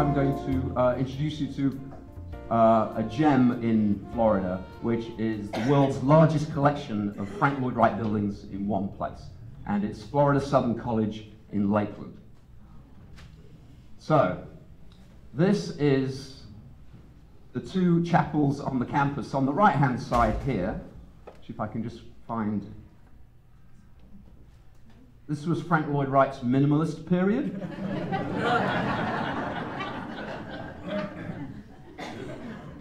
I'm going to introduce you to a gem in Florida, which is the world's largest collection of Frank Lloyd Wright buildings in one place. And it's Florida Southern College in Lakeland. So, this is the two chapels on the campus. On the right-hand side here, if I can just find... This was Frank Lloyd Wright's minimalist period.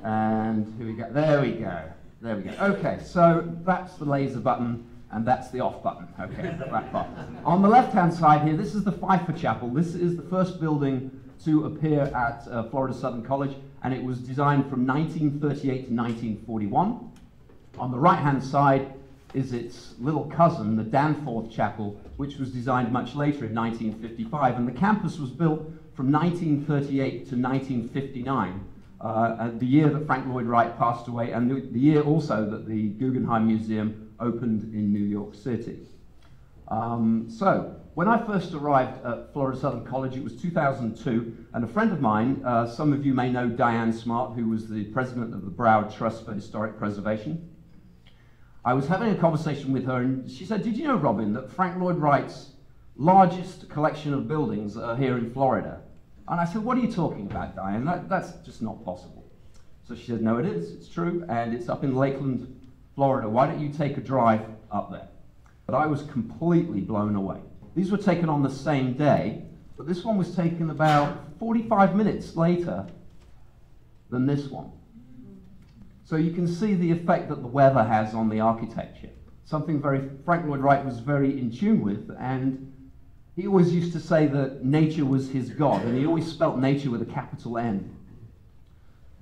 And here we go. There we go. There we go. Okay, so that's the laser button, and that's the off button. Okay, that part. On the left-hand side here, this is the Pfeiffer Chapel. This is the first building to appear at Florida Southern College, and it was designed from 1938 to 1941. On the right-hand side is its little cousin, the Danforth Chapel, which was designed much later in 1955, and the campus was built from 1938 to 1959. The year that Frank Lloyd Wright passed away, and the year also that the Guggenheim Museum opened in New York City. So, when I first arrived at Florida Southern College, it was 2002, and a friend of mine, some of you may know Diane Smart, who was the president of the Broward Trust for Historic Preservation. I was having a conversation with her, and she said, "Did you know, Robin, that Frank Lloyd Wright's largest collection of buildings are here in Florida?" And I said, "What are you talking about, Diane? That's just not possible." So she said, "No, it is. It's true, and it's up in Lakeland, Florida. Why don't you take a drive up there?" But I was completely blown away. These were taken on the same day, but this one was taken about 45 minutes later than this one. So you can see the effect that the weather has on the architecture. Something Frank Lloyd Wright was very in tune with, and he always used to say that nature was his God, and he always spelt nature with a capital N.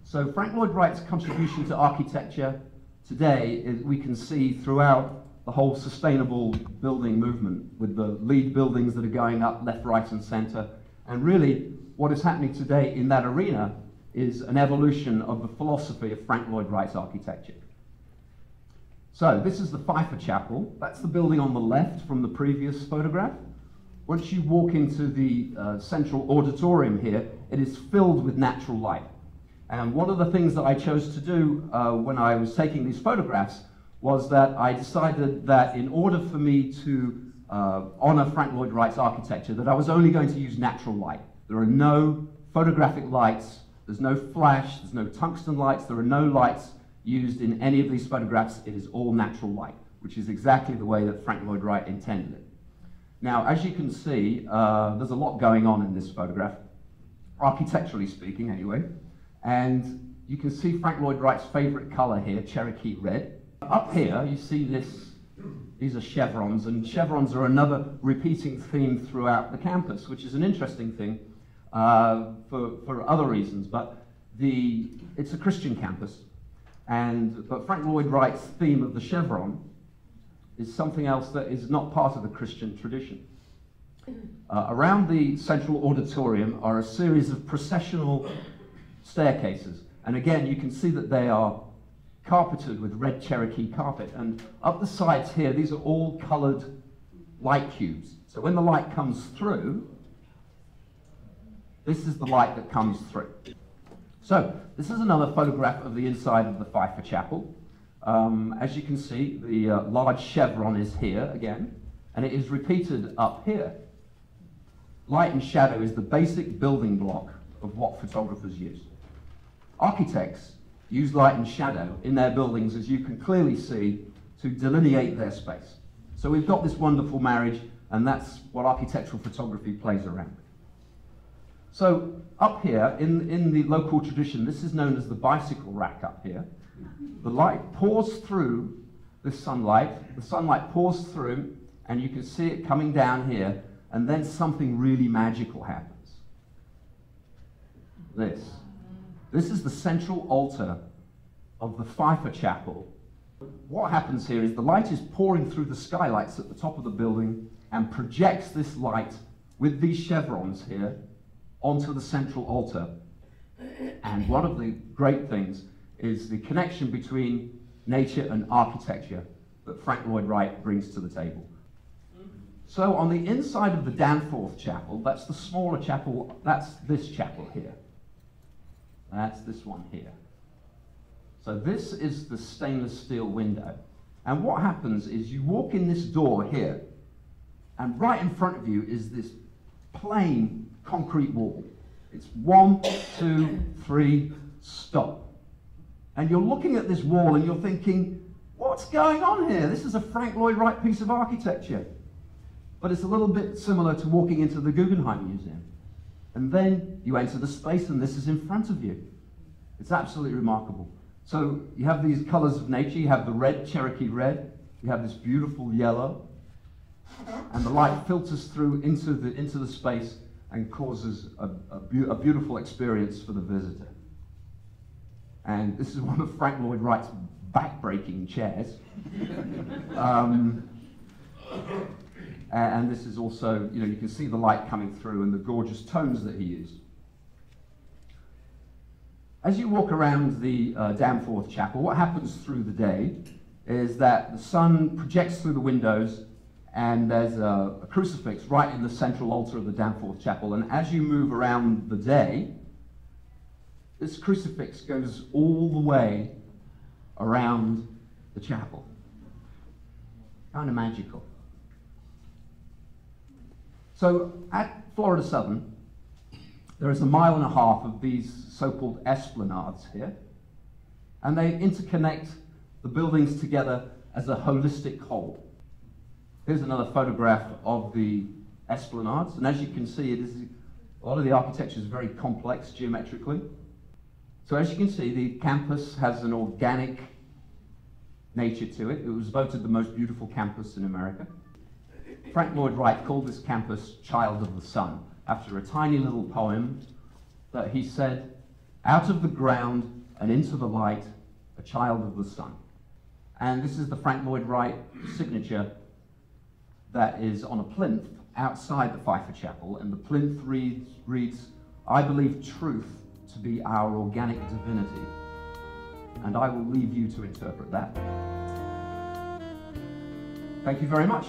So Frank Lloyd Wright's contribution to architecture today we can see throughout the whole sustainable building movement, with the LEED buildings that are going up left, right, and center. And really, what is happening today in that arena is an evolution of the philosophy of Frank Lloyd Wright's architecture. So this is the Pfeiffer Chapel. That's the building on the left from the previous photograph. Once you walk into the central auditorium here, it is filled with natural light. And one of the things that I chose to do when I was taking these photographs was that I decided that in order for me to honor Frank Lloyd Wright's architecture, that I was only going to use natural light. There are no photographic lights, there's no flash, there's no tungsten lights, there are no lights used in any of these photographs. It is all natural light, which is exactly the way that Frank Lloyd Wright intended it. Now, as you can see, there's a lot going on in this photograph, architecturally speaking anyway, and you can see Frank Lloyd Wright's favorite color here, Cherokee red. Up here, you see these are chevrons, and chevrons are another repeating theme throughout the campus, which is an interesting thing for other reasons, but it's a Christian campus, but Frank Lloyd Wright's theme of the chevron is something else that is not part of the Christian tradition. Around the central auditorium are a series of processional staircases, and again you can see that they are carpeted with red Cherokee carpet, and up the sides here these are all colored light cubes. So when the light comes through, this is the light that comes through. So this is another photograph of the inside of the Pfeiffer Chapel. As you can see, the large chevron is here again, and it is repeated up here. Light and shadow is the basic building block of what photographers use. Architects use light and shadow in their buildings, as you can clearly see, to delineate their space. So we've got this wonderful marriage, and that's what architectural photography plays around with. So up here, in the local tradition, this is known as the bicycle rack up here. The light pours through this sunlight, the sunlight pours through, and you can see it coming down here, and then something really magical happens. This is the central altar of the Pfeiffer Chapel. What happens here is the light is pouring through the skylights at the top of the building and projects this light with these chevrons here onto the central altar. And one of the great things is the connection between nature and architecture that Frank Lloyd Wright brings to the table. So on the inside of the Danforth Chapel, that's the smaller chapel, that's this chapel here. That's this one here. So this is the stainless steel window. And what happens is you walk in this door here, and right in front of you is this plain concrete wall. It's 1, 2, 3, stop. And you're looking at this wall and you're thinking, what's going on here? This is a Frank Lloyd Wright piece of architecture. But it's a little bit similar to walking into the Guggenheim Museum. And then you enter the space and this is in front of you. It's absolutely remarkable. So you have these colors of nature. You have the red, Cherokee red. You have this beautiful yellow. And the light filters through into the space and causes a beautiful experience for the visitor. And this is one of Frank Lloyd Wright's back-breaking chairs. And this is also, you can see the light coming through and the gorgeous tones that he used. As you walk around the Danforth Chapel, what happens through the day is that the sun projects through the windows and there's a crucifix right in the central altar of the Danforth Chapel. And as you move around the day, this crucifix goes all the way around the chapel. Kind of magical. So at Florida Southern, there is 1.5 miles of these so-called esplanades here, and they interconnect the buildings together as a holistic whole. Here's another photograph of the esplanades, and as you can see, a lot of the architecture is very complex geometrically. So as you can see, the campus has an organic nature to it. It was voted the most beautiful campus in America. Frank Lloyd Wright called this campus Child of the Sun, after a tiny little poem that he said, "Out of the ground and into the light, a child of the sun." And this is the Frank Lloyd Wright signature that is on a plinth outside the Pfeiffer Chapel, and the plinth reads, "I believe truth to be our organic divinity," and I will leave you to interpret that. Thank you very much.